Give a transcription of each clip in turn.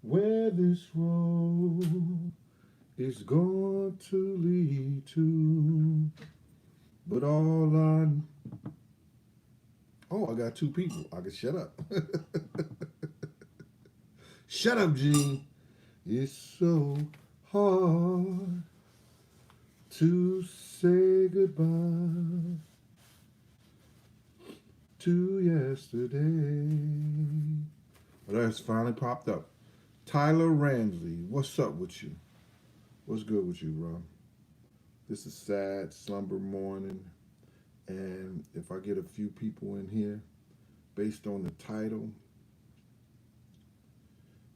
where this road is going to lead to. But all I oh, I got two people. I can shut up. Shut up, Gene. It's so hard to say goodbye to yesterday. Well, that's finally popped up. Tyler Ramsey, what's up with you? What's good with you, bro? This is sad slumber morning, and if I get a few people in here, based on the title,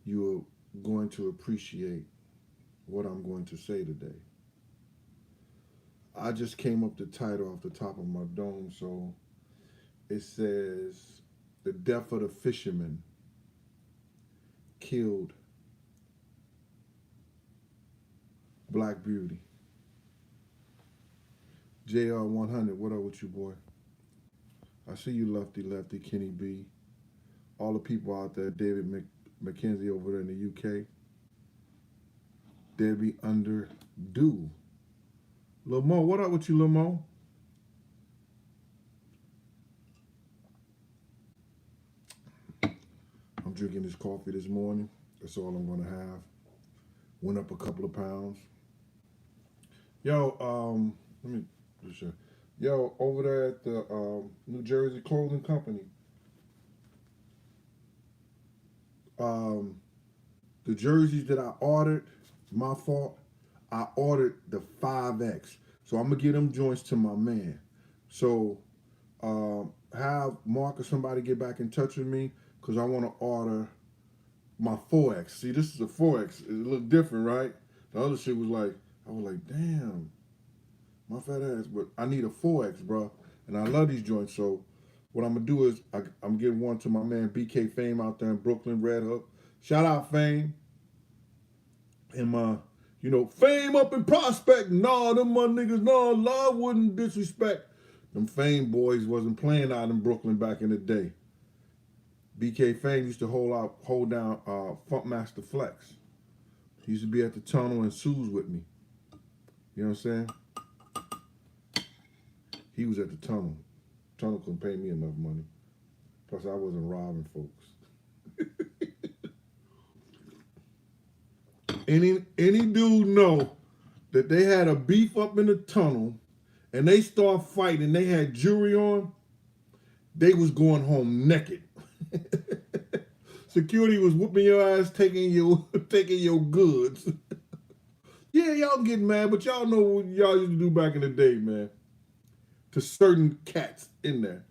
you are going to appreciate what I'm going to say today. I just came up the title off the top of my dome, so it says, "The Death of the Fisherman Killed Black Beauty." JR100, what up with you, boy? I see you, Lefty Lefty, Kenny B. All the people out there, David McKenzie over there in the UK. Debbie Underdo. Lil Mo, what up with you, Lil Mo? I'm drinking this coffee this morning. That's all I'm gonna have. Went up a couple of pounds. Yo, let me just show. Yo, over there at the New Jersey Clothing Company, the jerseys that I ordered, my fault. I ordered the 5X, so I'm gonna get them joints to my man. So have Mark or somebody get back in touch with me because I want to order my 4X. See, this is a 4X. It looked different, right? The other shit was like, I was like, damn, my fat ass. But I need a 4X, bro. And I love these joints. So what I'm going to do is I'm giving one to my man BK Fame out there in Brooklyn, Red Hook. Shout out Fame. And my, Fame up in Prospect. Nah, them my niggas, nah, love wouldn't disrespect. Them Fame boys wasn't playing out in Brooklyn back in the day. BK Fame used to hold down Funkmaster Flex. He used to be at the tunnel and Sue's with me. You know what I'm saying? He was at the tunnel. Tunnel couldn't pay me enough money. Plus, I wasn't robbing folks. Any dude know that they had a beef up in the tunnel and they start fighting, they had jewelry on, they was going home naked. Security was whooping your ass, taking your goods. Yeah, y'all getting mad, but y'all know what y'all used to do back in the day, man. To certain cats in there.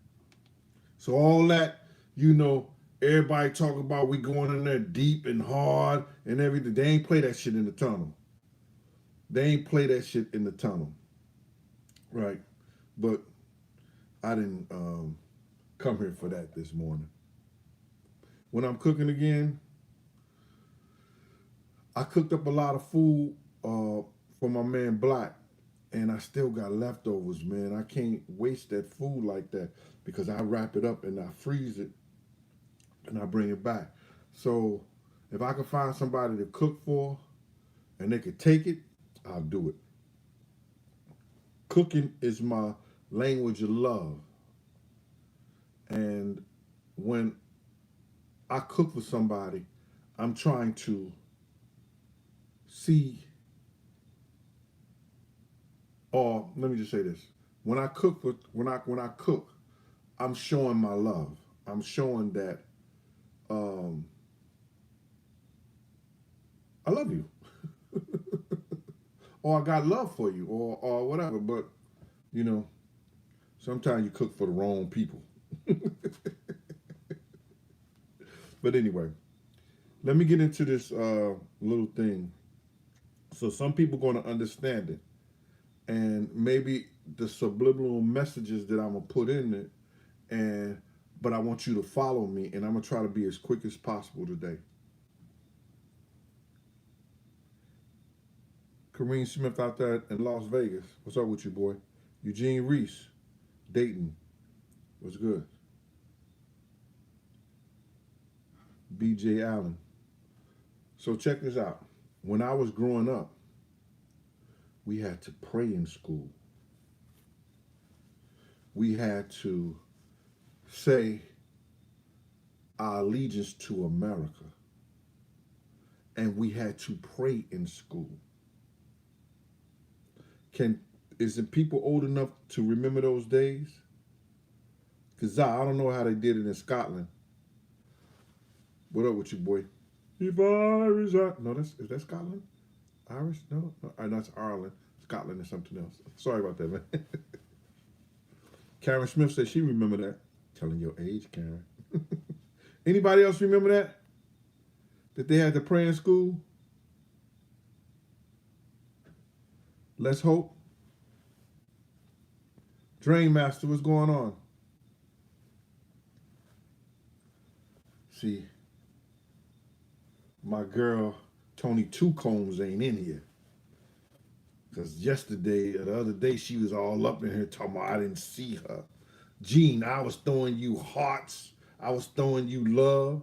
So all that, everybody talk about we going in there deep and hard and everything. They ain't play that shit in the tunnel. They ain't play that shit in the tunnel. Right. But I didn't come here for that this morning. When I'm cooking again, I cooked up a lot of food for my man Black, and I still got leftovers, man. I can't waste that food like that because I wrap it up and I freeze it and I bring it back. So if I can find somebody to cook for and they could take it, I'll do it. Cooking is my language of love. And when I cook for somebody, I'm trying to see, or let me just say this: when I cook, I'm showing my love. I'm showing that I love you, or I got love for you, or whatever. But sometimes you cook for the wrong people. But anyway, let me get into this little thing. So some people going to understand it, and maybe the subliminal messages that I'm gonna put in it, but I want you to follow me, and I'm gonna try to be as quick as possible today. Kareem Smith out there in Las Vegas. What's up with you, boy? Eugene Reese, Dayton. What's good? BJ Allen. So check this out. When I was growing up, we had to pray in school. We had to say our allegiance to America. And we had to pray in school. Isn't people old enough to remember those days? Because I don't know how they did it in Scotland. What up with you, boy? If Irish, no, is that Scotland? Irish? No, that's Ireland. Scotland is something else. Sorry about that, man. Karen Smith said she remember that. Telling your age, Karen. Anybody else remember that? That they had to pray in school? Let's hope. Drain Master, what's going on? See, my girl Tony Two Combs ain't in here. Because the other day, she was all up in here talking about I didn't see her. Gene, I was throwing you hearts. I was throwing you love.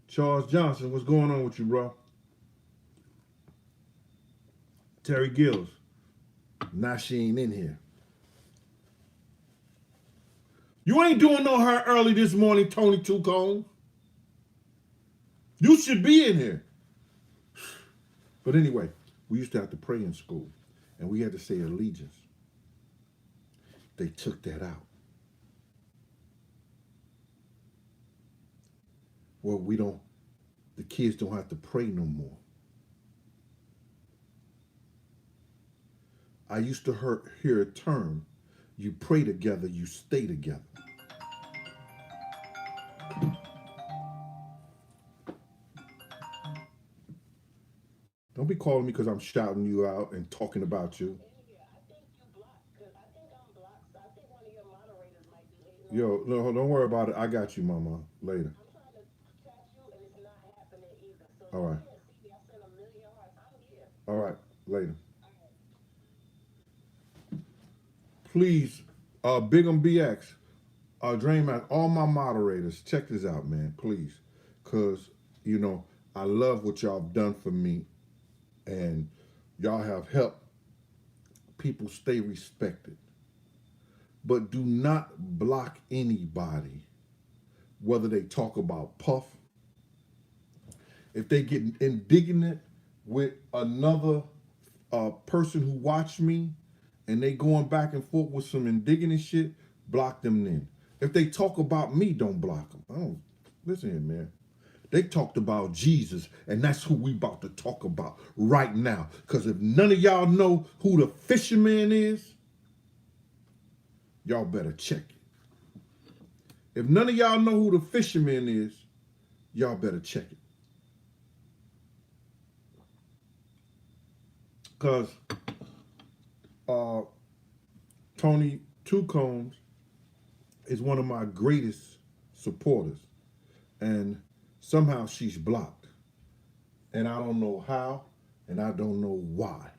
Charles Johnson, what's going on with you, bro? Terry Gills, now she ain't in here. You ain't doing no her early this morning, Tony Two Combs. You should be in here. But anyway, we used to have to pray in school, and we had to say allegiance. They took that out. Well, the kids don't have to pray no more. I used to hear a term, you pray together, you stay together. Don't be calling me because I'm shouting you out and talking about you. Yo, no, don't worry about it. I got you, Mama. Later. All right. All right. Later. Please, Big on BX, Drain Master, all my moderators, check this out, man, please. Because, I love what y'all have done for me. And y'all have helped people stay respected. But do not block anybody, whether they talk about Puff, if they get indignant with another person who watched me and they going back and forth with some indignant shit, block them then. If they talk about me, don't block them. Listen here, man. They talked about Jesus, and that's who we about to talk about right now. Because if none of y'all know who the Fisherman is, y'all better check it. If none of y'all know who the Fisherman is, y'all better check it. Because Tony Two Combs is one of my greatest supporters. And somehow she's blocked. And I don't know how, and I don't know why.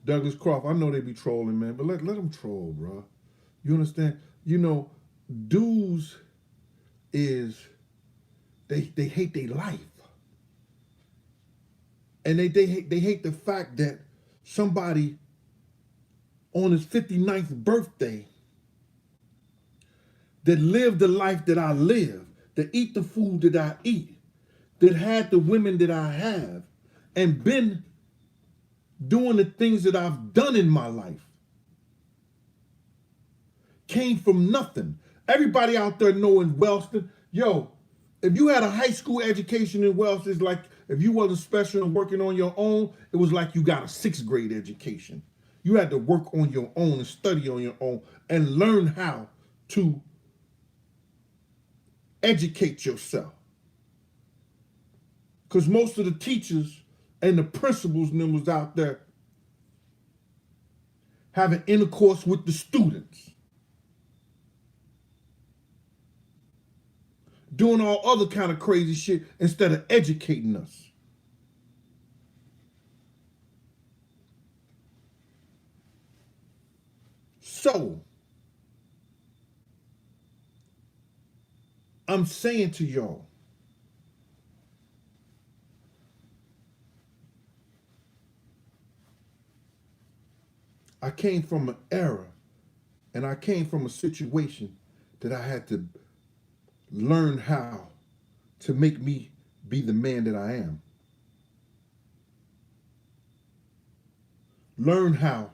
Douglas Croft, I know they be trolling, man, but let them troll, bro. You understand? Dudes they hate their life. And they hate the fact that somebody on his 59th birthday that lived the life that I live, that eat the food that I eat, that had the women that I have, and been doing the things that I've done in my life, came from nothing. Everybody out there knowing Wellston, if you had a high school education in Wellston, it's like if you wasn't special and working on your own, it was like you got a 6th grade education. You had to work on your own and study on your own and learn how to educate yourself. Because most of the teachers and the principals and them was out there having intercourse with the students, doing all other kind of crazy shit instead of educating us. So, I'm saying to y'all, I came from an era and I came from a situation that I had to learn how to make me be the man that I am. Learn how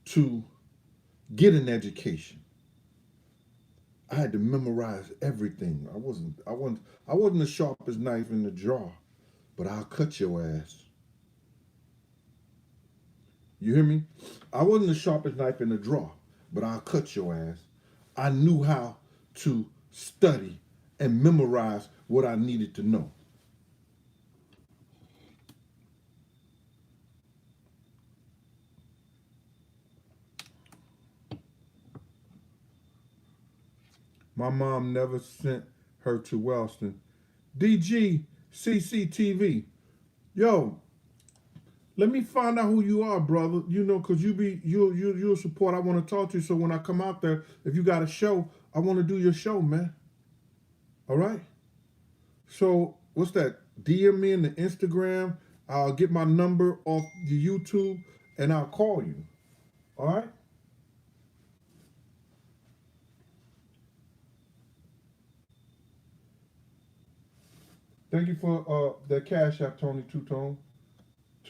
to get an education. I had to memorize everything. I wasn't the sharpest knife in the drawer, but I'll cut your ass. You hear me? I wasn't the sharpest knife in the drawer, but I'll cut your ass. I knew how to study and memorize what I needed to know. My mom never sent her to Wellston. DG CCTV. Yo, let me find out who you are, brother. You know, cause you'll support. I want to talk to you. So when I come out there, if you got a show, I want to do your show, man. All right. So what's that? DM me in the Instagram. I'll get my number off the YouTube and I'll call you. All right. Thank you for that cash app, Tony Two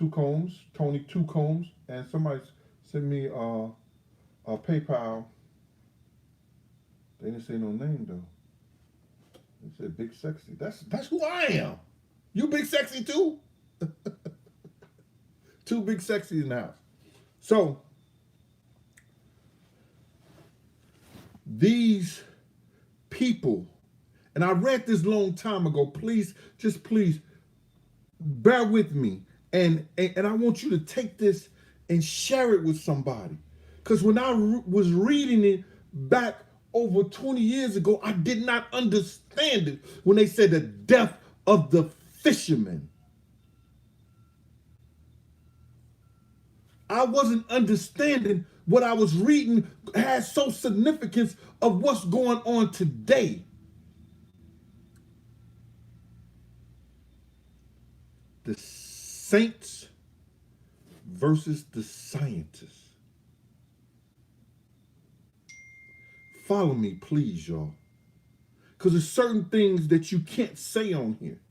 Combs, Tony Two Combs, and somebody sent me a PayPal. They didn't say no name though. They said Big Sexy. That's who I am. You Big Sexy too? Two Big Sexy in the house. So these people, and I read this long time ago. Please, just please, bear with me, and I want you to take this and share it with somebody. Because when I was reading it back over 20 years ago, I did not understand it when they said the death of the fisherman. I wasn't understanding what I was reading has so significance of what's going on today. The saints versus the scientists. Follow me, please, y'all. Because there's certain things that you can't say on here.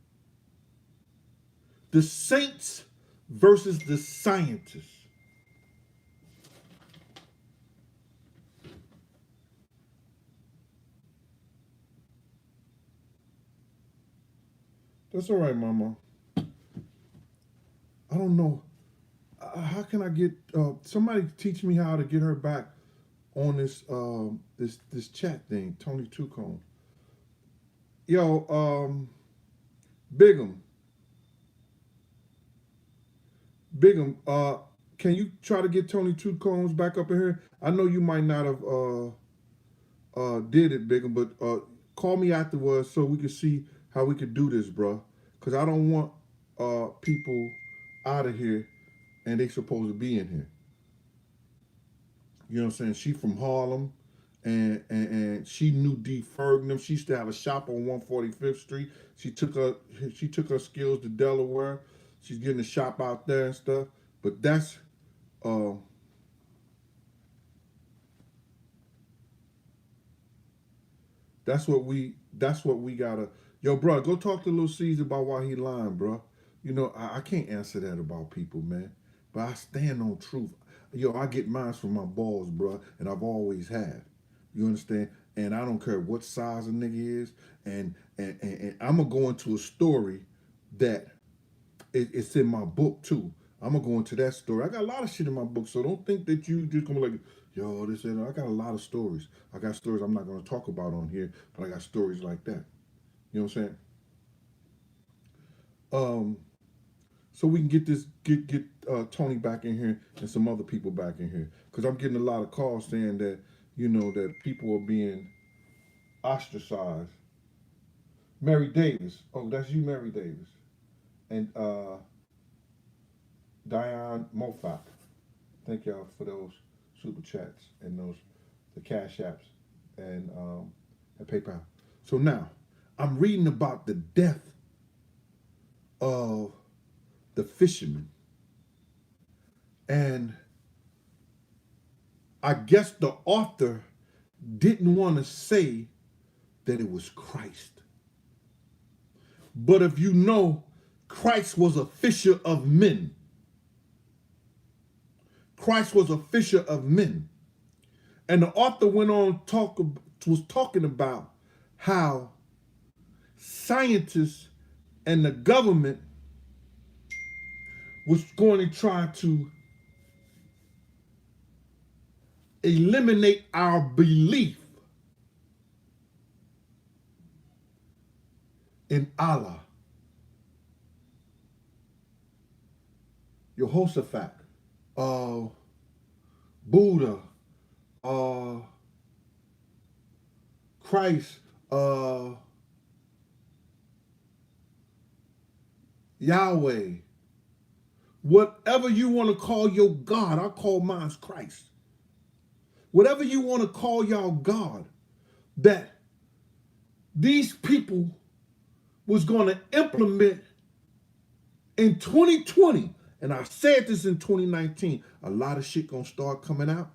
The saints versus the scientists. That's all right, Mama. I don't know. How can I get somebody teach me how to get her back on this chat thing, Tony Tucone. Yo, Bigham. Bigham, can you try to get Tony Tucones back up in here? I know you might not have did it, Bigham, but call me afterwards so we can see how we could do this, bro. Cause I don't want people out of here and they supposed to be in here. You know what I'm saying? She from Harlem, and she knew D Fergnum. She used to have a shop on 145th Street. She took her skills to Delaware. She's getting a shop out there and stuff. But uh that's what we gotta. Yo, bro, go talk to Lil Caesar about why he lying, bro. You know, I can't answer that about people, man. But I stand on truth. Yo, I get mine from my balls, bro, and I've always had. You understand? And I don't care what size a nigga is. And I'm gonna go into a story that it's in my book too. I'm gonna go into that story. I got a lot of shit in my book, so don't think that you just gonna be like, yo, this and I got a lot of stories. I got stories I'm not gonna talk about on here, but I got stories like that. You know what I'm saying? Um, so we can get Tony back in here and some other people back in here, because I'm getting a lot of calls saying that that people are being ostracized. Mary Davis, oh, that's you, Mary Davis, and Diane Moffat. Thank y'all for those super chats and those the cash apps and PayPal. So now I'm reading about the death of the fisherman. And I guess the author didn't want to say that it was Christ. But if you know, Christ was a fisher of men. Christ was a fisher of men. And the author went on was talking about how scientists and the government was going to try to eliminate our belief in Allah, Jehoshaphat, Buddha, Christ, Yahweh, whatever you want to call your God, I call mine Christ. Whatever you want to call y'all God, that these people was going to implement in 2020, and I said this in 2019, a lot of shit gonna start coming out.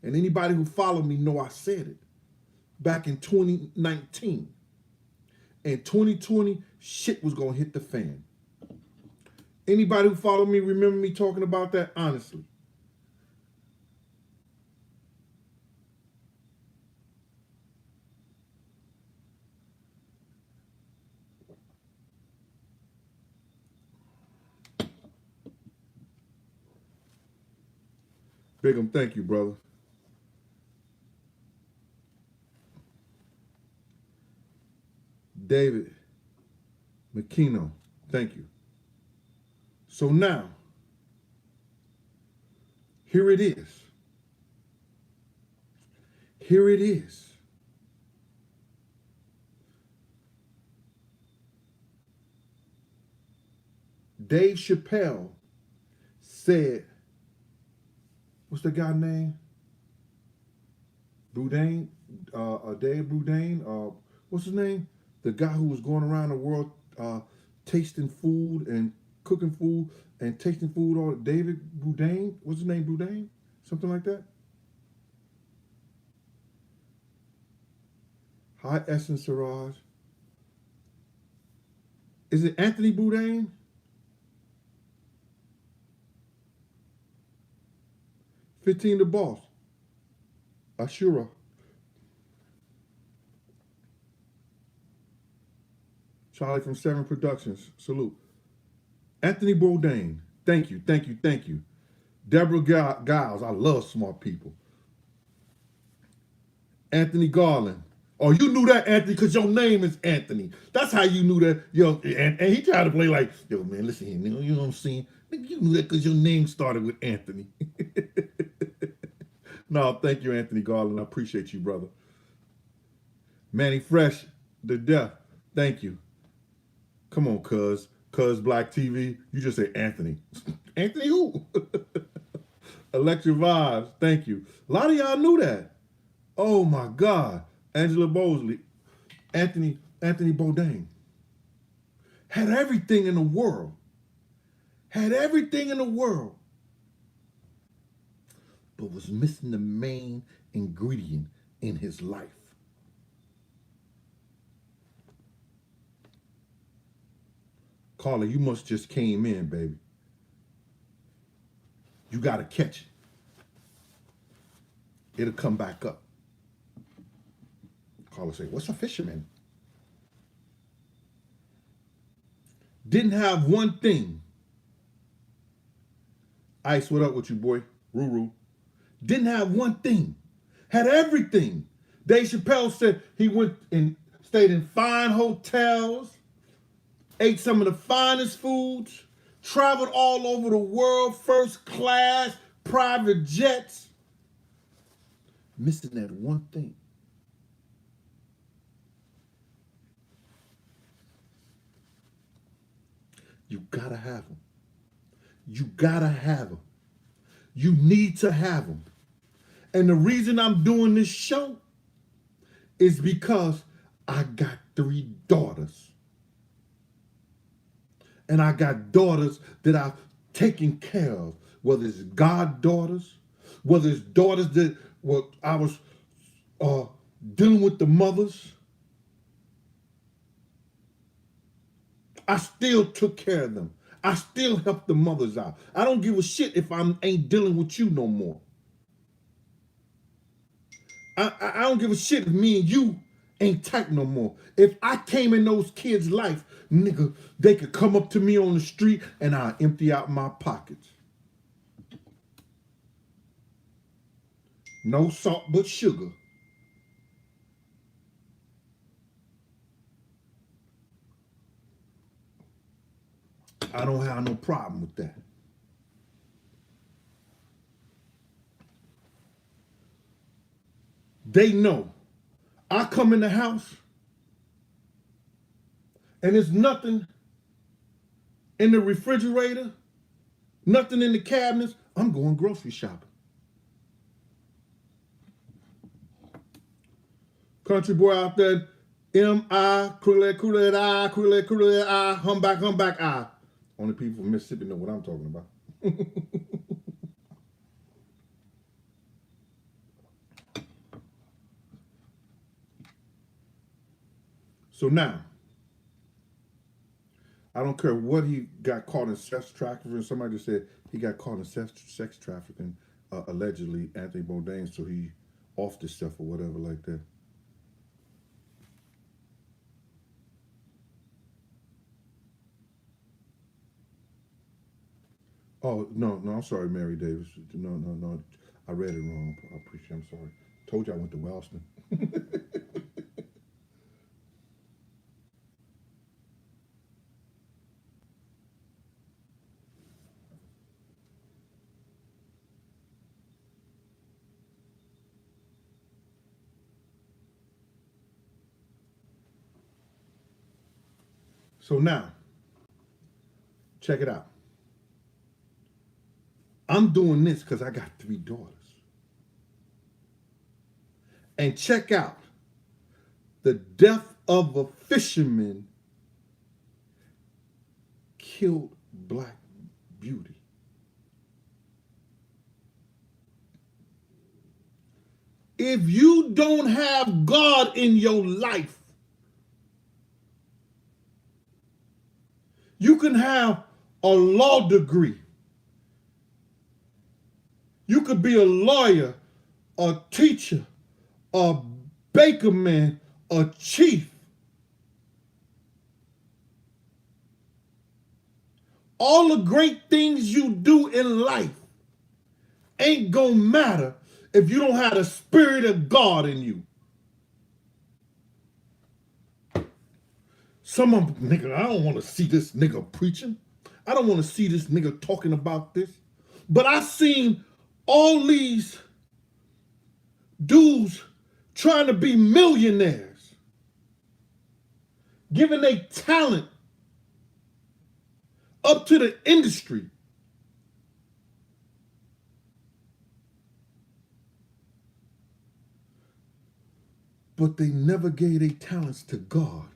And anybody who followed me know I said it back in 2019. In 2020, shit was gonna hit the fan. Anybody who followed me remember me talking about that honestly. Bigum, thank you, brother. David McKino, thank you. So now, here it is. Here it is. Dave Chappelle said, what's the guy's name? Bourdain, Dave Bourdain, what's his name? The guy who was going around the world tasting food and cooking food and tasting food. All David Bourdain, what's his name? Bourdain, something like that. Hi, Essence Siraj. Is it Anthony Bourdain? "15 the Boss." Ashura. Charlie from 7 Productions. Salute. Anthony Bourdain. Thank you, thank you, thank you. Deborah Giles. I love smart people. Anthony Garland. Oh, you knew that, Anthony, because your name is Anthony. That's how you knew that. Yo, and he tried to play like, yo, man, listen here, you know what I'm saying? You knew that because your name started with Anthony. No, thank you, Anthony Garland. I appreciate you, brother. Manny Fresh, the death. Thank you. Come on, cuz Black TV. You just say Anthony. Anthony who? Electric Vibes. Thank you. A lot of y'all knew that. Oh my God. Angela Bosley. Anthony Bourdain. Had everything in the world. Had everything in the world. But was missing the main ingredient in his life. Carla, you must just came in, baby. You got to catch it. It'll come back up. Carla say, what's a fisherman? Didn't have one thing. Ice, what up with you, boy? Ruru. Didn't have one thing. Had everything. Dave Chappelle said he went and stayed in fine hotels, ate some of the finest foods, traveled all over the world, first class, private jets. Missing that one thing. You gotta have them. You gotta have them. You need to have them. And the reason I'm doing this show is because I got 3 daughters. And I got daughters that I've taken care of, whether it's goddaughters, whether it's daughters that I was uh, dealing with the mothers. I still took care of them. I still helped the mothers out. I don't give a shit if I ain't dealing with you no more. I don't give a shit if me and you ain't tight no more. If I came in those kids' life, nigga, they could come up to me on the street and I empty out my pockets. No salt but sugar. I don't have no problem with that. They know. I come in the house and there's nothing in the refrigerator, nothing in the cabinets. I'm going grocery shopping. Country boy out there, M-I, I, humbug, I. Only people from Mississippi know what I'm talking about. So now, I don't care what he got caught in sex trafficking. Somebody just said he got caught in sex trafficking, allegedly, Anthony Bourdain, so he offed himself or whatever like that. Oh, no, I'm sorry, Mary Davis. No. I read it wrong. I appreciate it. I'm sorry. Told you I went to Wellston. So now, check it out. I'm doing this because I got 3 daughters. And check out the death of a fisherman killed Black Beauty. If you don't have God in your life, you can have a law degree. You could be a lawyer, a teacher, a baker man, a chief. All the great things you do in life ain't gonna matter if you don't have the Spirit of God in you. Some of them, nigga, I don't want to see this nigga preaching. I don't want to see this nigga talking about this. But I seen all these dudes trying to be millionaires, giving their talent up to the industry. But they never gave their talents to God.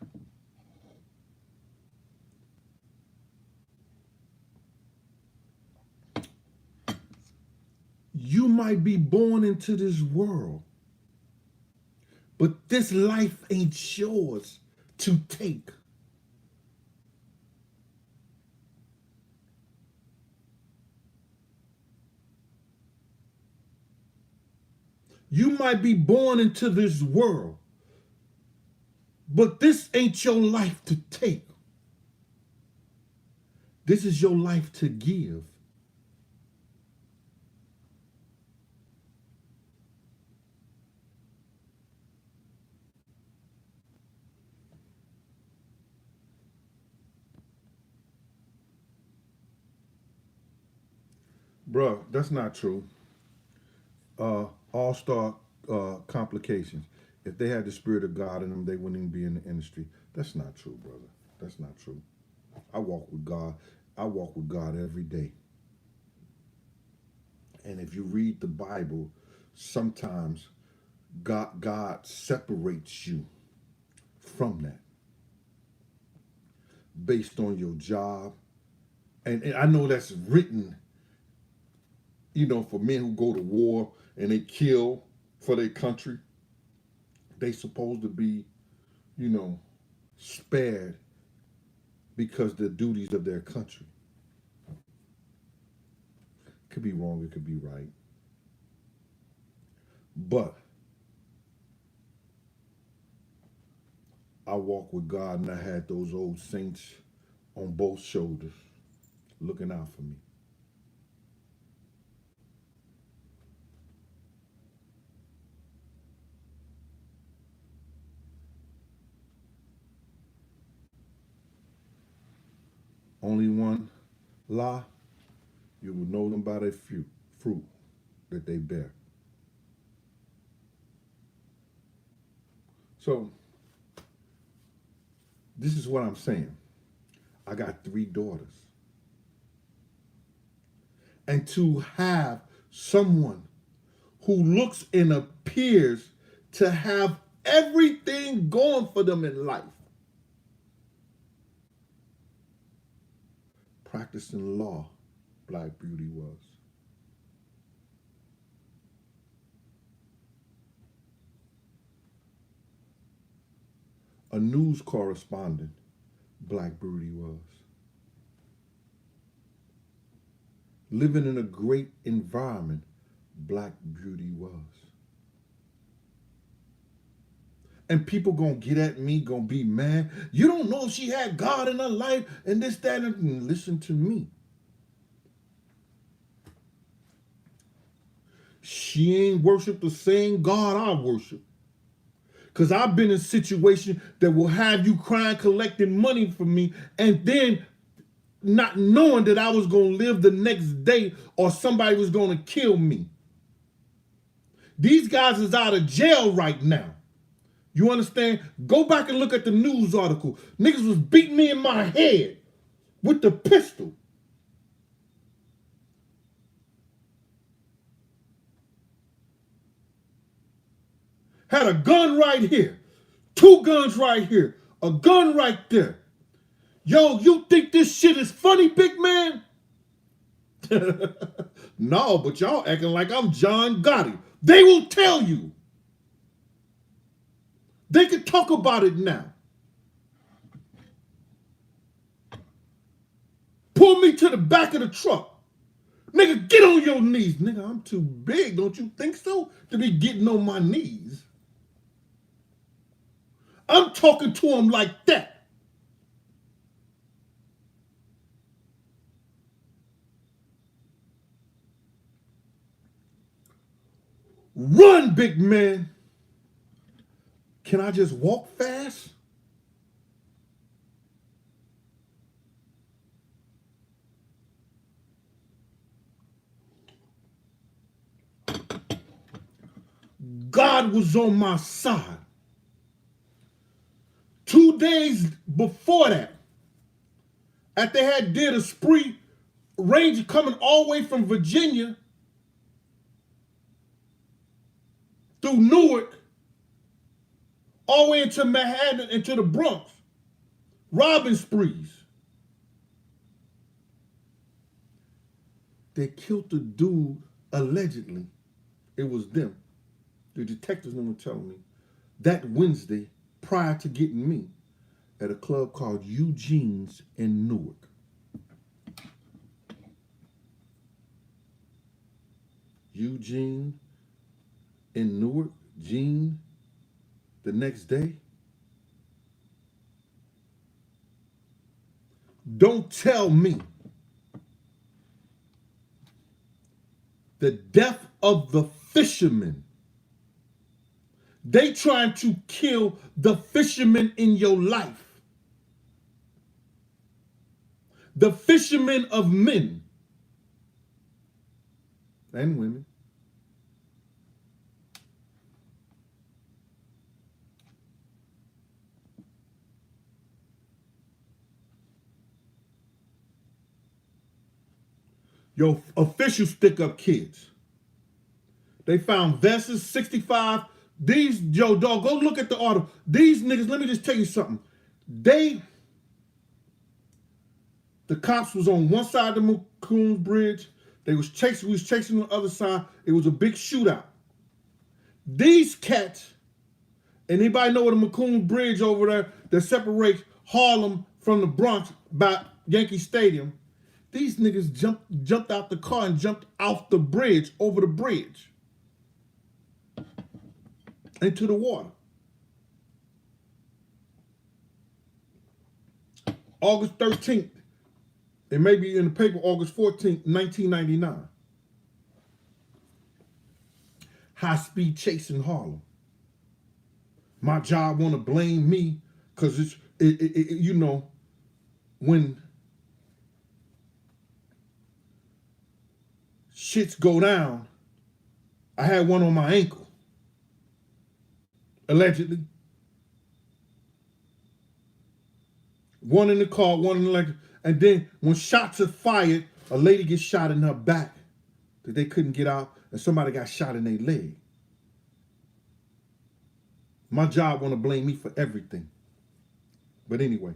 You might be born into this world, but this life ain't yours to take. You might be born into this world, but this ain't your life to take. This is your life to give. Bruh, that's not true. All-star complications. If they had the Spirit of God in them, they wouldn't even be in the industry. That's not true, brother. That's not true. I walk with God. I walk with God every day. And if you read the Bible, sometimes God separates you from that based on your job. And I know that's written, for men who go to war and they kill for their country. They supposed to be, spared because the duties of their country. Could be wrong, it could be right. But I walk with God and I had those old saints on both shoulders looking out for me. Only one lie, you will know them by their fruit that they bear. So, this is what I'm saying. I got 3 daughters. And to have someone who looks and appears to have everything going for them in life, practicing law, Black Beauty was. A news correspondent, Black Beauty was. Living in a great environment, Black Beauty was. And people gonna get at me, gonna be mad. You don't know if she had God in her life and this, that, and listen to me. She ain't worship the same God I worship. Because I've been in a situation that will have you crying, collecting money from me, and then not knowing that I was going to live the next day or somebody was going to kill me. These guys is out of jail right now. You understand? Go back and look at the news article. Niggas was beating me in my head with the pistol. Had a gun right here, 2 guns right here, a gun right there. Yo, you think this shit is funny, big man? No, but y'all acting like I'm John Gotti. They will tell you. They can talk about it now. Pull me to the back of the truck. Nigga, get on your knees. Nigga, I'm too big, don't you think so? To be getting on my knees. I'm talking to him like that. Run, big man. Can I just walk fast? God was on my side. 2 days before that, after they had did a spree, Ranger coming all the way from Virginia through Newark, all the way into Manhattan, into the Bronx, robbing sprees. They killed the dude, allegedly. It was them. The detectives were telling me that Wednesday, prior to getting me, at a club called Eugene's in Newark. Eugene in Newark, Gene, the next day. Don't tell me the death of the fisherman. They trying to kill the fisherman in your life. The fisherman of men and women. Your officials stick up kids. They found vests, 65 Yo, dog, go look at the article. These niggas, let me just tell you something. The cops was on one side of the McCombs Bridge. We was chasing on the other side. It was a big shootout. These cats, anybody know what the McCombs Bridge over there that separates Harlem from the Bronx by Yankee Stadium? These niggas jumped out the car and jumped off the bridge, over the bridge, into the water. August 13th. It may be in the paper, August 14th, 1999. High-speed chase in Harlem. My job want to blame me because it's, you know, when shits go down, I had one on my ankle, allegedly. One in the car, one in the leg. And then when shots are fired, a lady gets shot in her back that they couldn't get out, and somebody got shot in their leg. My job want to blame me for everything. But anyway.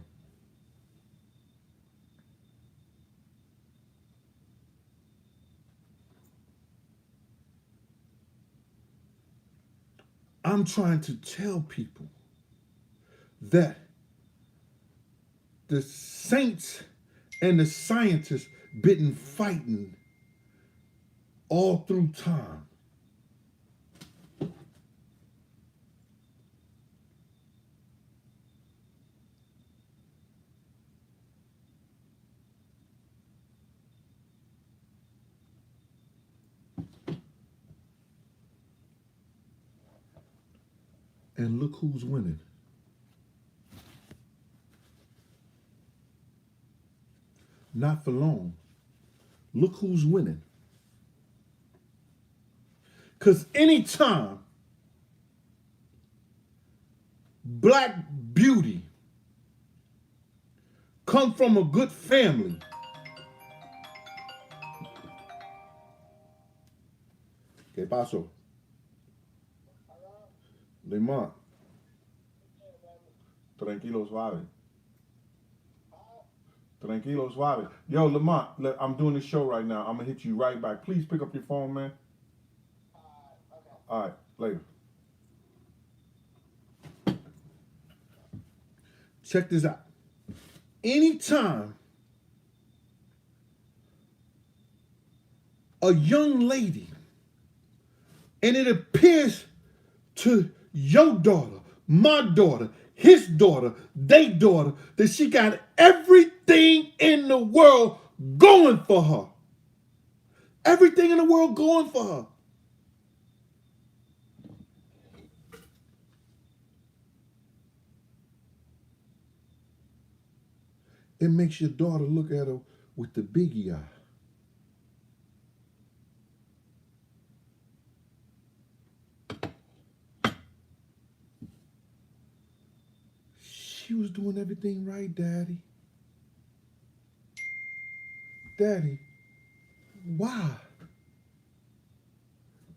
I'm trying to tell people that the saints and the scientists been fighting all through time. And look who's winning. Not for long. Look who's winning. Because anytime black beauty come from a good family, ¿qué pasó? Limón. Tranquilo, suave. Tranquilo, suave. Yo, Lamont, I'm doing this show right now. I'm going to hit you right back. Please pick up your phone, man. Okay. All right, later. Check this out. Anytime a young lady, and it appears to your daughter, my daughter, his daughter, they daughter, that she got everything in the world going for her. Everything in the world going for her. It makes your daughter look at her with the biggie eye. She was doing everything right, Daddy. Daddy, why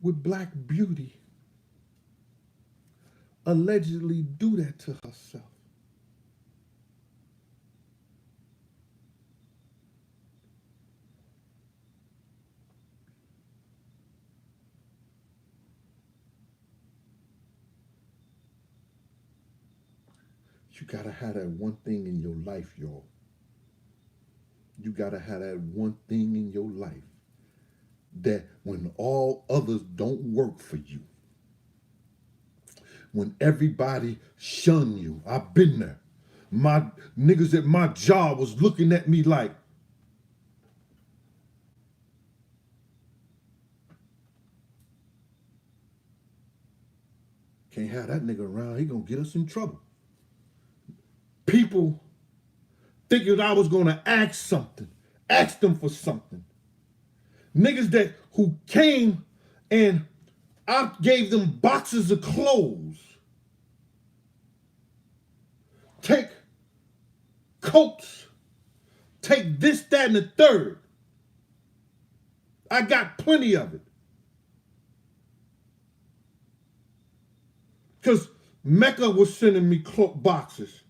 would black beauty allegedly do that to herself? You gotta have that one thing in your life, y'all. You gotta have that one thing in your life that when all others don't work for you, when everybody shun you, I've been there. My niggas at my job was looking at me like, can't have that nigga around, he gonna get us in trouble. People thinking I was gonna ask them for something. Niggas who came and I gave them boxes of clothes. Take coats. Take this, that, and the third. I got plenty of it. Because Mecca was sending me boxes.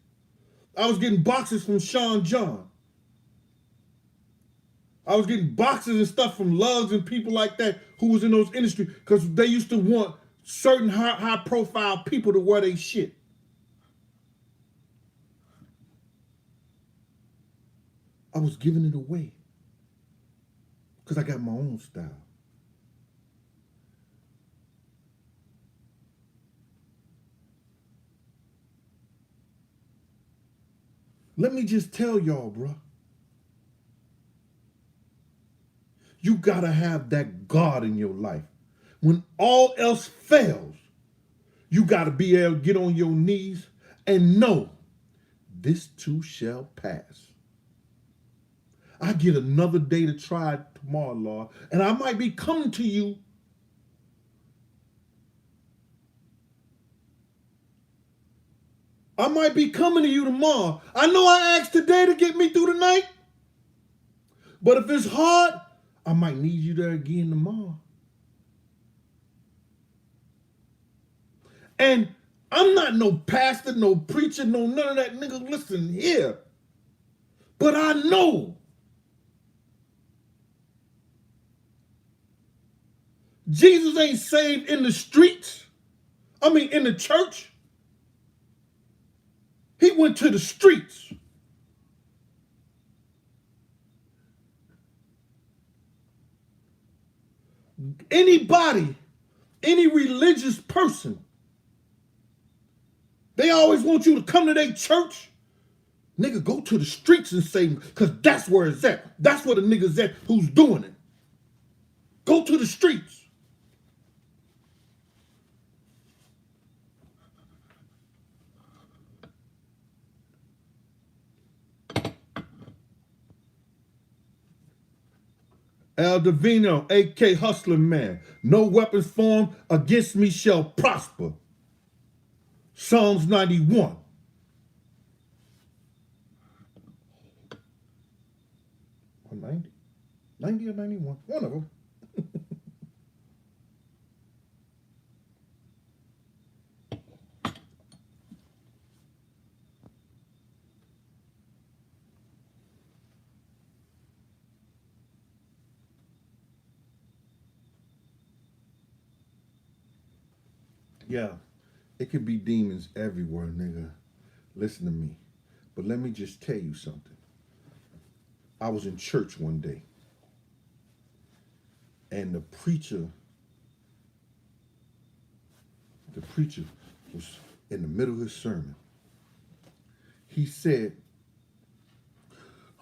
I was getting boxes from Sean John. I was getting boxes and stuff from Lugs and people like that who was in those industries because they used to want certain high profile people to wear their shit. I was giving it away because I got my own style. Let me just tell y'all, bro. You gotta have that God in your life. When all else fails, you gotta be able to get on your knees and know this too shall pass. I get another day to try it tomorrow, Lord, and I might be coming to you. I might be coming to you tomorrow. I know I asked today to get me through the night, but if it's hard, I might need you there again tomorrow. And I'm not no pastor, no preacher, no none of that, nigga. Listen here. But I know Jesus ain't saved in the streets. I mean, in the church. He went to the streets. Anybody, any religious person, they always want you to come to their church. Nigga, go to the streets and save, because that's where it's at. That's where the nigga's at who's doing it. Go to the streets. El Divino, A.K. Hustler Man. No weapons formed against me shall prosper. Psalms 91. 90? 90 or 91? One of them. Yeah, it could be demons everywhere, nigga. Listen to me. But let me just tell you something. I was in church one day, and the preacher was in the middle of his sermon. He said,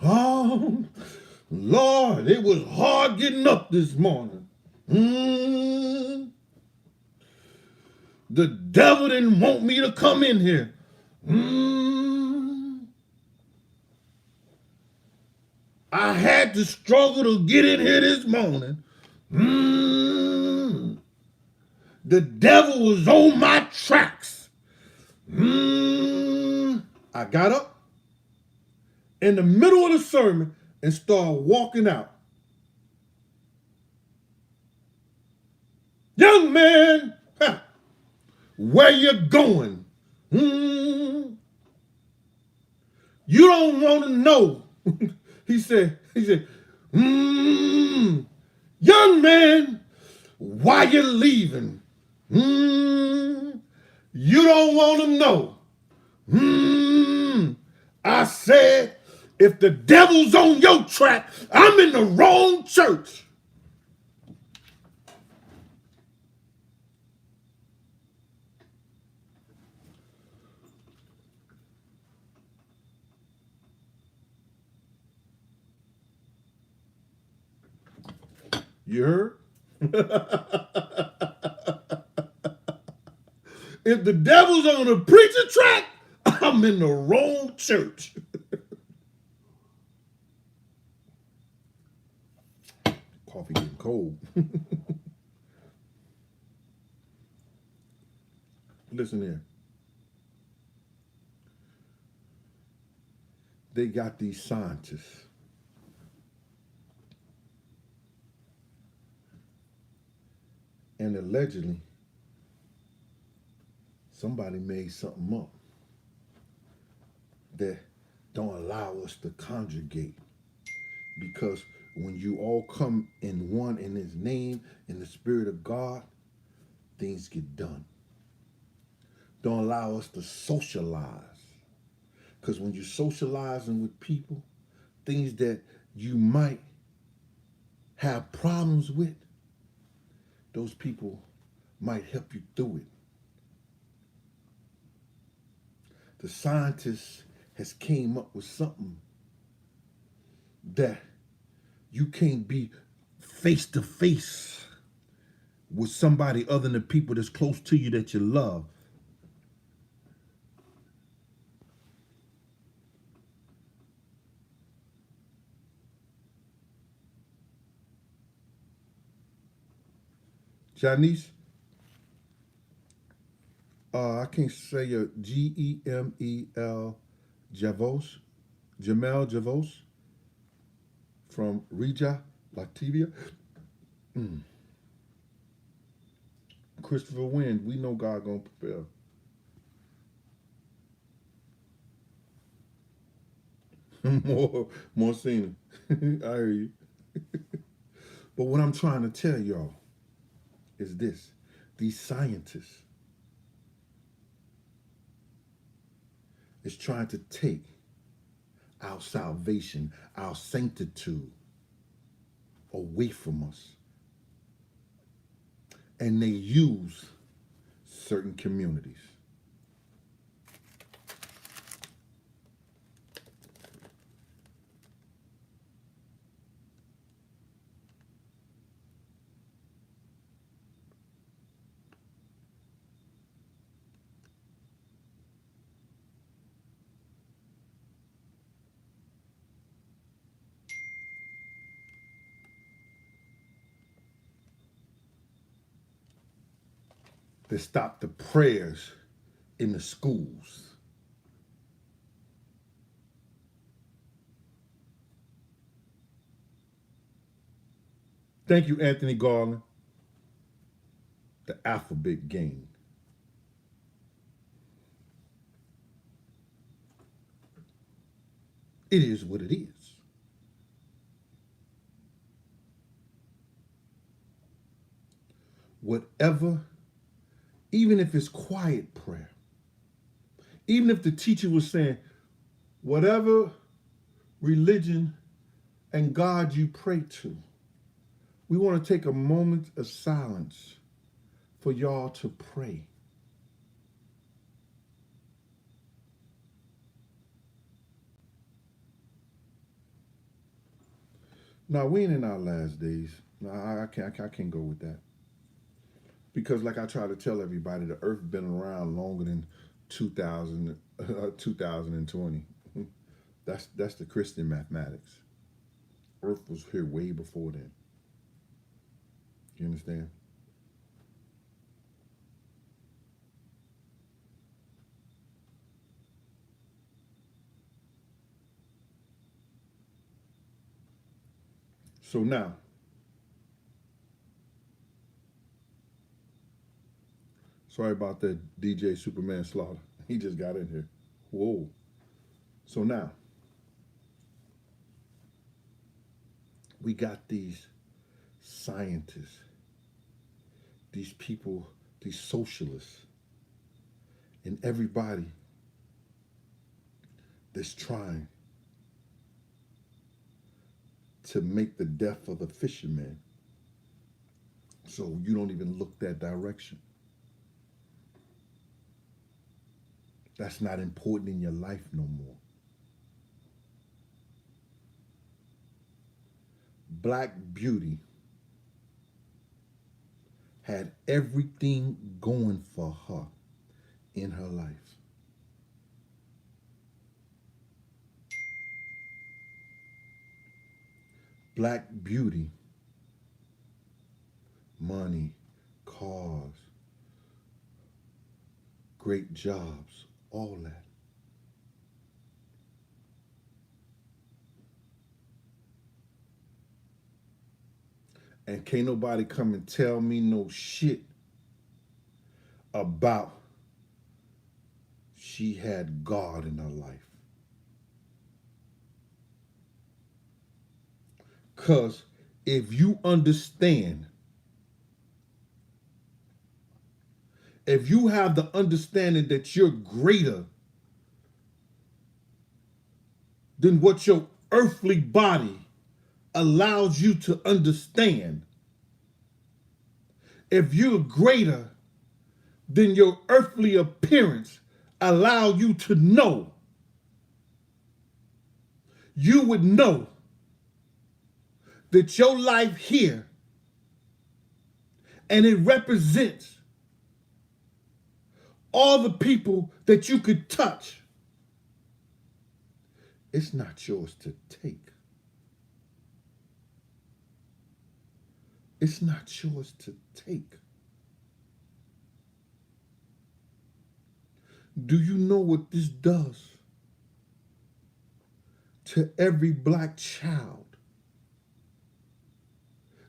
"Oh, Lord, it was hard getting up this morning. The devil didn't want me to come in here. I had to struggle to get in here this morning. The devil was on my tracks. I got up in the middle of the sermon and started walking out. Young man, where you going? You don't want to know. He said, young man, why you leaving? You don't want to know. I said, if the devil's on your track, I'm in the wrong church. You heard? If the devil's on a preacher track, I'm in the wrong church. Coffee getting cold. Listen here. They got these scientists. And allegedly, Somebody made something up that don't allow us to congregate, because when you all come in one in his name, in the spirit of God, things get done. Don't allow us to socialize, because when you're socializing with people, things that you might have problems with, those people might help you through it. The scientist has came up with something that you can't be face to face with somebody other than the people that's close to you that you love. Janice, I can't say your Gemel Javos, Jamel Javos from Regia, Latvia. Christopher Wynn, we know God gonna prepare. more seen. I hear you. But what I'm trying to tell y'all is this: these scientists is trying to take our salvation, our sanctitude away from us. And they use certain communities. They stop the prayers in the schools. Thank you, Anthony Garland. The alphabet game. It is what it is. Whatever, even if it's quiet prayer, even if the teacher was saying, whatever religion and God you pray to, we want to take a moment of silence for y'all to pray. Now, we ain't in our last days. No, I can't go with that. Because like I try to tell everybody, the earth been around longer than 2020. That's the Christian mathematics. Earth was here way before then. You understand? So now, sorry about that, DJ Superman Slaughter. He just got in here. Whoa. So now, we got these scientists, these people, these socialists, and everybody that's trying to make the death of the fisherman so you don't even look that direction. That's not important in your life no more. Black Beauty had everything going for her in her life. Black Beauty, money, cars, great jobs, all that. And can't nobody come and tell me no shit about she had God in her life. Because if you understand, if you have the understanding that you're greater than what your earthly body allows you to understand, if you're greater than your earthly appearance allow you to know, you would know that your life here, and it represents all the people that you could touch, it's not yours to take. It's not yours to take. Do you know what this does to every black child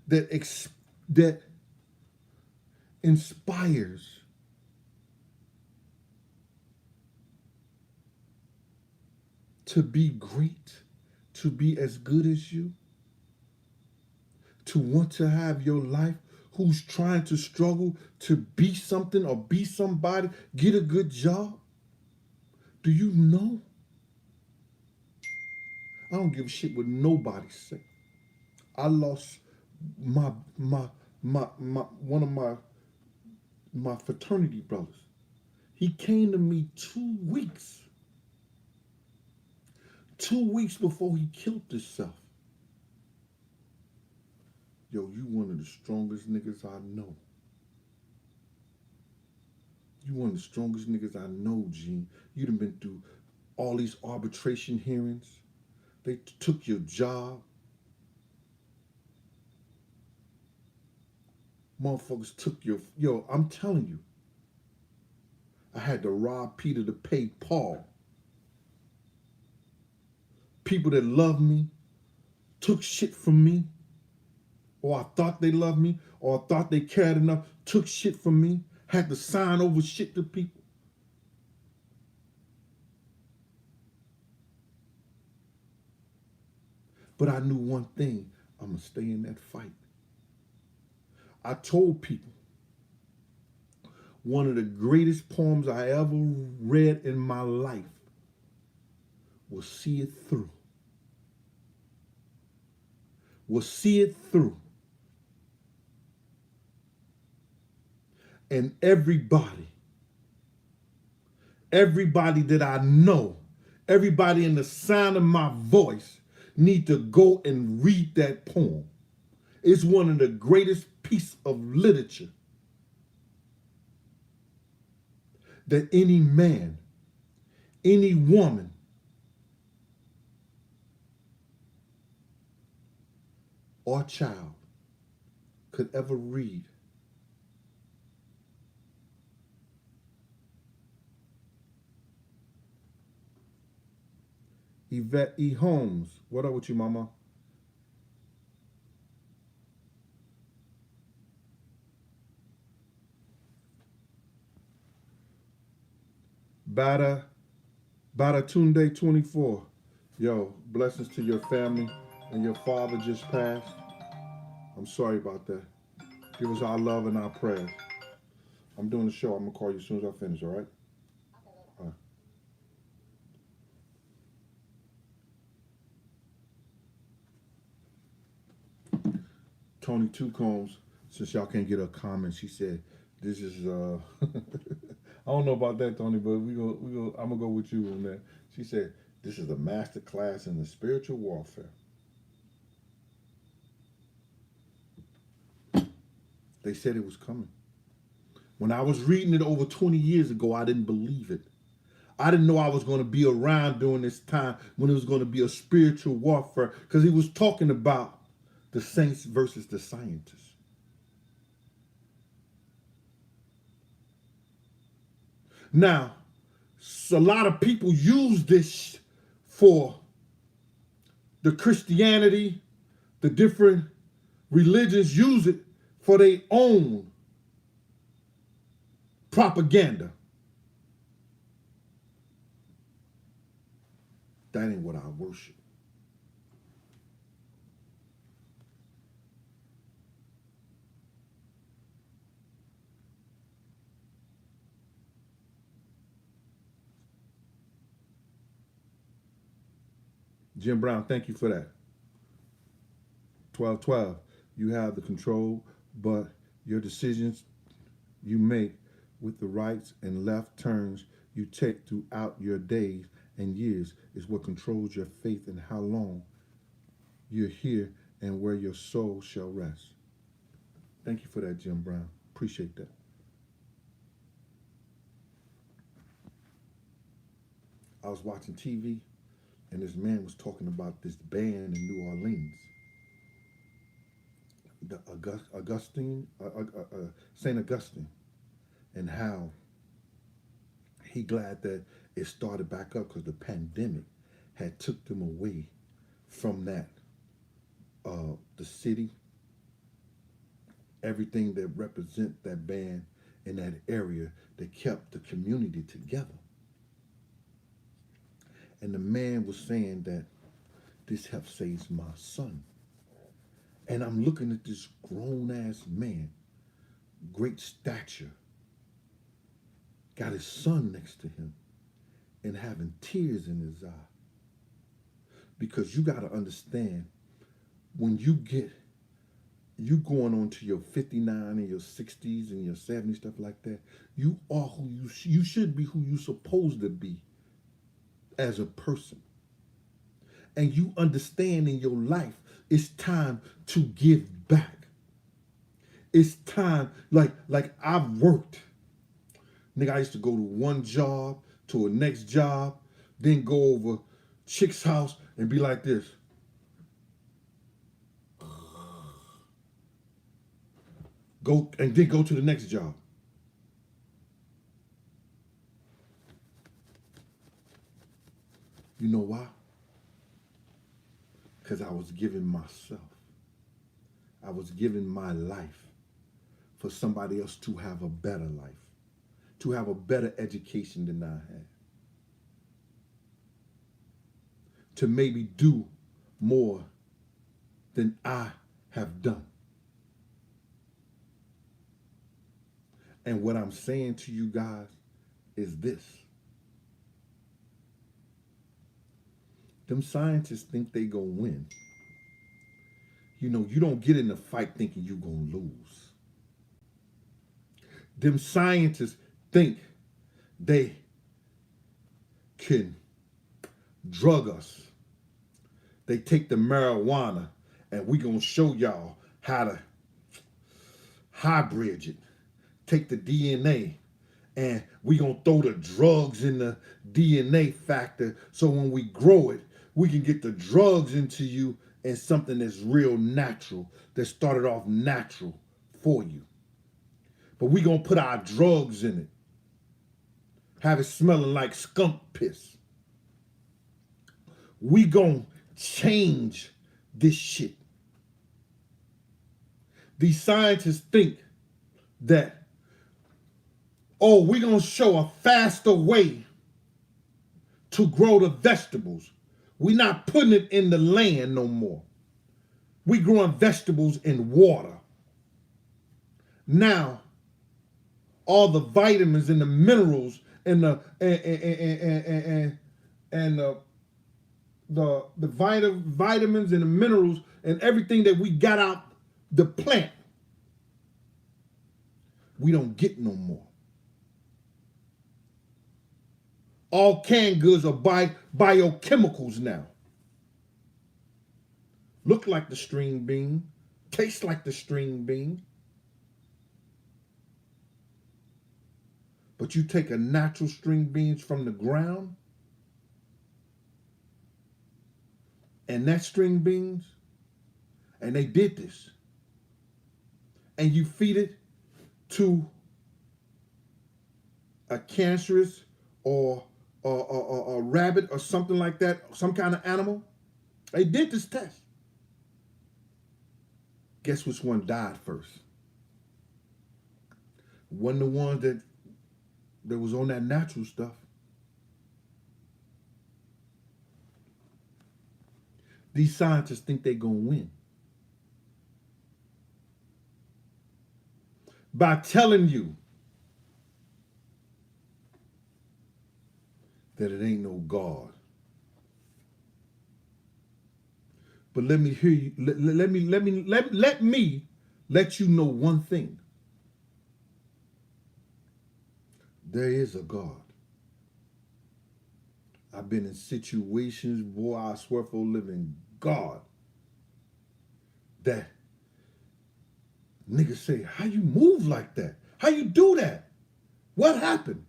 that inspires to be great, to be as good as you, to want to have your life, who's trying to struggle to be something or be somebody, get a good job? Do you know? I don't give a shit what nobody say. I lost my one of my fraternity brothers. He came to me 2 weeks. 2 weeks before he killed himself. Yo, you one of the strongest niggas I know. You one of the strongest niggas I know, Gene. You done been through all these arbitration hearings. They took your job. Motherfuckers took your... Yo, I'm telling you. I had to rob Peter to pay Paul. People that love me took shit from me. Or I thought they loved me. Or I thought they cared enough. Took shit from me. Had to sign over shit to people. But I knew one thing. I'm going to stay in that fight. I told people, one of the greatest poems I ever read in my life was See It Through. Will see it through. And everybody that I know, everybody in the sound of my voice need to go and read that poem. It's one of the greatest pieces of literature that any man, any woman or child could ever read. Yvette E. Holmes, what up with you, mama? Badatunde 24. Yo, blessings to your family. And your father just passed. I'm sorry about that. Give us our love and our prayers. I'm doing the show. I'm going to call you as soon as I finish, all right? All right. Tony Two Combs, since y'all can't get a comment, she said, this is, I don't know about that, Tony, but I'm going to go with you on that. She said, this is a master class in the spiritual warfare. They said it was coming. When I was reading it over 20 years ago, I didn't believe it. I didn't know I was going to be around during this time when it was going to be a spiritual warfare, because he was talking about the saints versus the scientists. Now, a lot of people use this for the Christianity, the different religions use it for their own propaganda. that ain't what I worship. Jim Brown, thank you for that. 1212. You have the control, but your decisions you make with the rights and left turns you take throughout your days and years is what controls your faith and how long you're here and where your soul shall rest. Thank you for that, Jim Brown. Appreciate that. I was watching TV and this man was talking about this band in New Orleans, the Saint Augustine, and how he glad that it started back up because the pandemic had took them away from that the city, everything that represent that band in that area that kept the community together. And the man was saying that this have saved my son. And I'm looking at this grown ass man, great stature, got his son next to him and having tears in his eye. Because you got to understand, when you going on to your 59 and your 60s and your 70s, stuff like that, you are who you should be, who you supposed to be as a person. And you understand in your life, it's time to give back. It's time, like I've worked. Nigga, I used to go to one job to a next job, then go over chick's house and be like this. Go and then go to the next job. You know why? Because I was giving myself. I was giving my life for somebody else to have a better life, to have a better education than I had, to maybe do more than I have done. And what I'm saying to you guys is this. Them scientists think they gonna win. You know, you don't get in a fight thinking you gonna lose. Them scientists think they can drug us. They take the marijuana and we gonna show y'all how to hybrid it. Take the DNA and we gonna throw the drugs in the DNA factor so when we grow it, we can get the drugs into you and something that's real natural, that started off natural for you. But we gonna put our drugs in it. Have it smelling like skunk piss. We gonna change this shit. These scientists think that, oh, we're gonna show a faster way to grow the vegetables. We're not putting it in the land no more. We growing vegetables in water. Now, all the vitamins and the minerals and the vitamins and the minerals and everything that we got out the plant, we don't get no more. All canned goods are biochemicals now. Look like the string bean, taste like the string bean. But you take a natural string beans from the ground, and that string beans, and they did this, and you feed it to a cancerous or a rabbit or something like that, some kind of animal. They did this test. Guess which one died first? Wasn't the one that was on that natural stuff. these scientists think they're going to win? By telling you that it ain't no God. But let me hear you. Let me let you know one thing. There is a God. I've been in situations, boy, I swear for a living God, that niggas say, how you move like that? How you do that? What happened?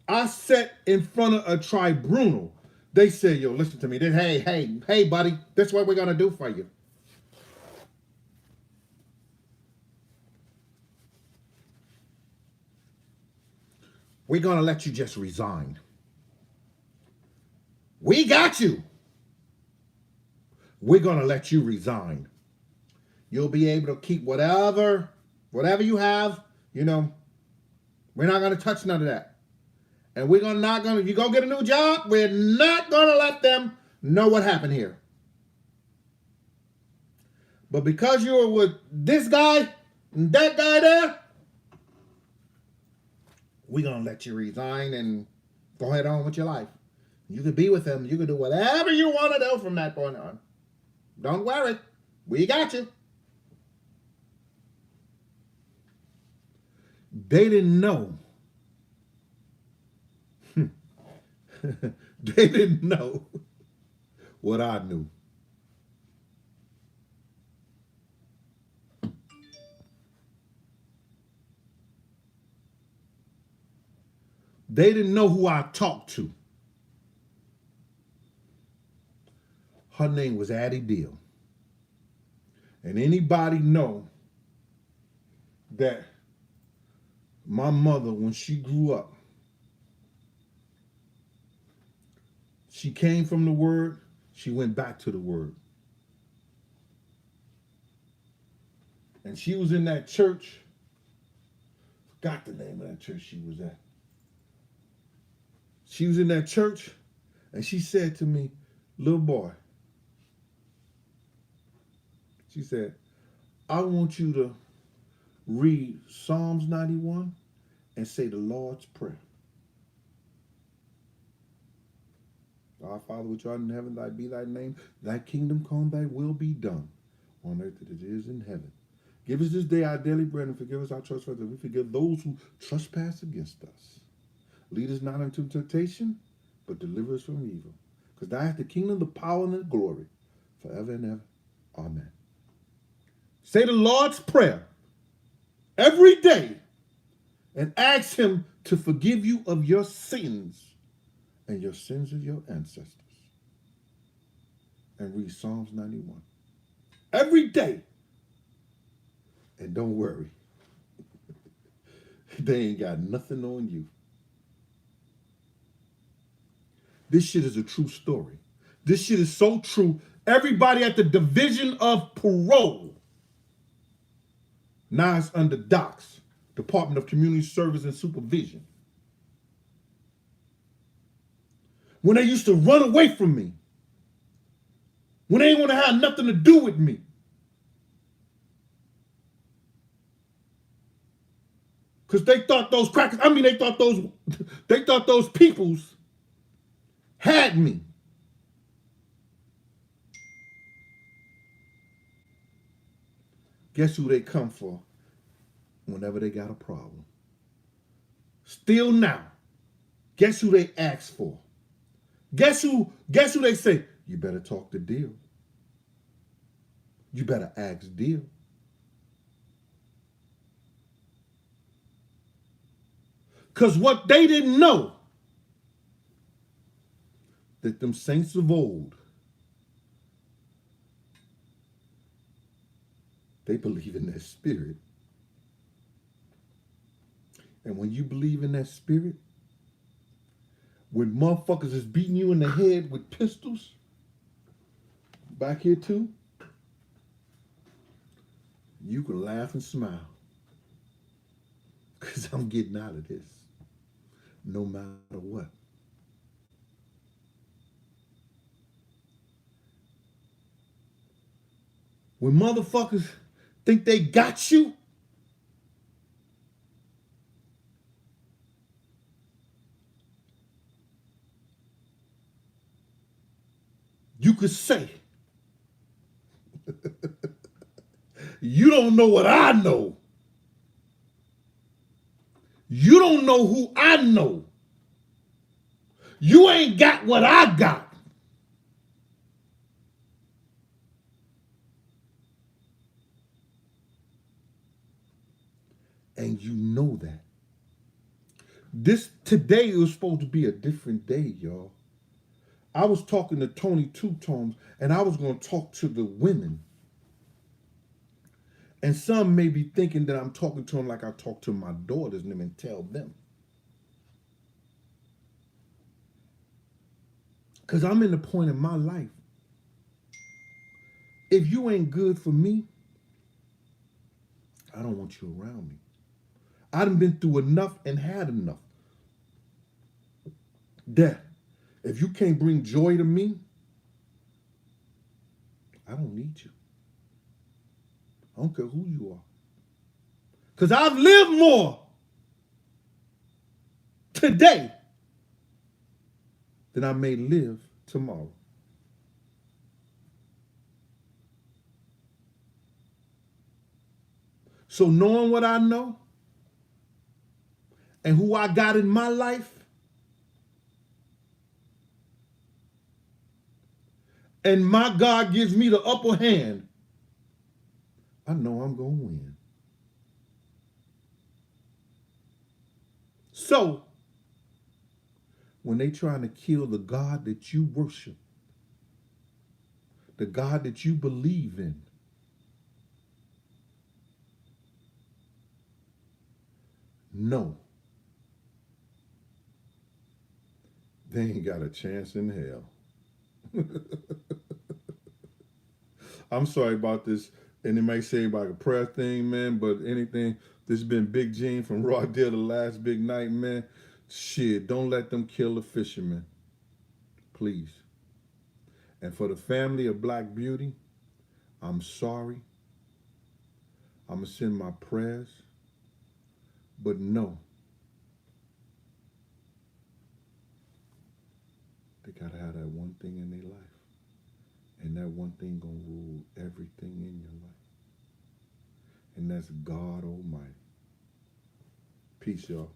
I sat in front of a tribunal. They said, yo, listen to me. They, hey, buddy, that's what we're going to do for you. We're going to let you just resign. We got you. We're going to let you resign. You'll be able to keep whatever you have, you know. We're not going to touch none of that. And we're not going to, if you go get a new job, we're not going to let them know what happened here. But because you were with this guy and that guy there, we're going to let you resign and go ahead on with your life. You can be with him. You can do whatever you want to do from that point on. Don't worry. We got you. They didn't know. They didn't know what I knew. They didn't know who I talked to. Her name was Addie Deal. And anybody know that my mother, when she grew up, she came from the word, she went back to the word. And she was in that church, forgot the name of that church she was at. She was in that church, and she said to me, little boy, she said, I want you to read Psalms 91 and say the Lord's Prayer. Our Father which art in heaven, thy be thy name, thy kingdom come, thy will be done, on earth as it is in heaven. Give us this day our daily bread, and forgive us our trespasses, and we forgive those who trespass against us. Lead us not into temptation, but deliver us from evil. Because thou hast the kingdom, the power, and the glory, forever and ever. Amen. Say the Lord's Prayer every day and ask him to forgive you of your sins and your sins of your ancestors. And read Psalms 91 every day. And don't worry, they ain't got nothing on you. This shit is a true story. This shit is so true. Everybody at the Division of Parole, now it's under DOCS, Department of Community Service and Supervision. When they used to run away from me, when they didn't want to have nothing to do with me, because they thought those crackers, they thought those peoples had me. Guess who they come for whenever they got a problem? Still now, guess who they ask for? Guess who they say, you better talk to Deal. You better ask Deal. Because what they didn't know, that them saints of old, they believe in that spirit. And when you believe in that spirit, when motherfuckers is beating you in the head with pistols, back here too, you can laugh and smile. Because I'm getting out of this, no matter what. When motherfuckers think they got you, you could say, you don't know what I know. You don't know who I know. You ain't got what I got. And you know that. This today was supposed to be a different day, y'all. I was talking to Tony Two Tones, and I was going to talk to the women. And some may be thinking that I'm talking to them like I talk to my daughters and them and tell them. Because I'm in the point in my life. If you ain't good for me, I don't want you around me. I done been through enough and had enough. That if you can't bring joy to me, I don't need you. I don't care who you are. Because I've lived more today than I may live tomorrow. So knowing what I know and who I got in my life, and my God gives me the upper hand, I know I'm going to win. So, when they trying to kill the God that you worship, the God that you believe in, no, they ain't got a chance in hell. I'm sorry about this, and it may seem like a prayer thing, man, but anything, this has been Big Gene from Raw Deal, the last big night, man. Shit, don't let them kill the fisherman, please. And for the family of Black Beauty, I'm sorry. I'm going to send my prayers, but no, they got to have that one thing in their life. And that one thing going to rule everything in your life. And that's God Almighty. Peace, y'all.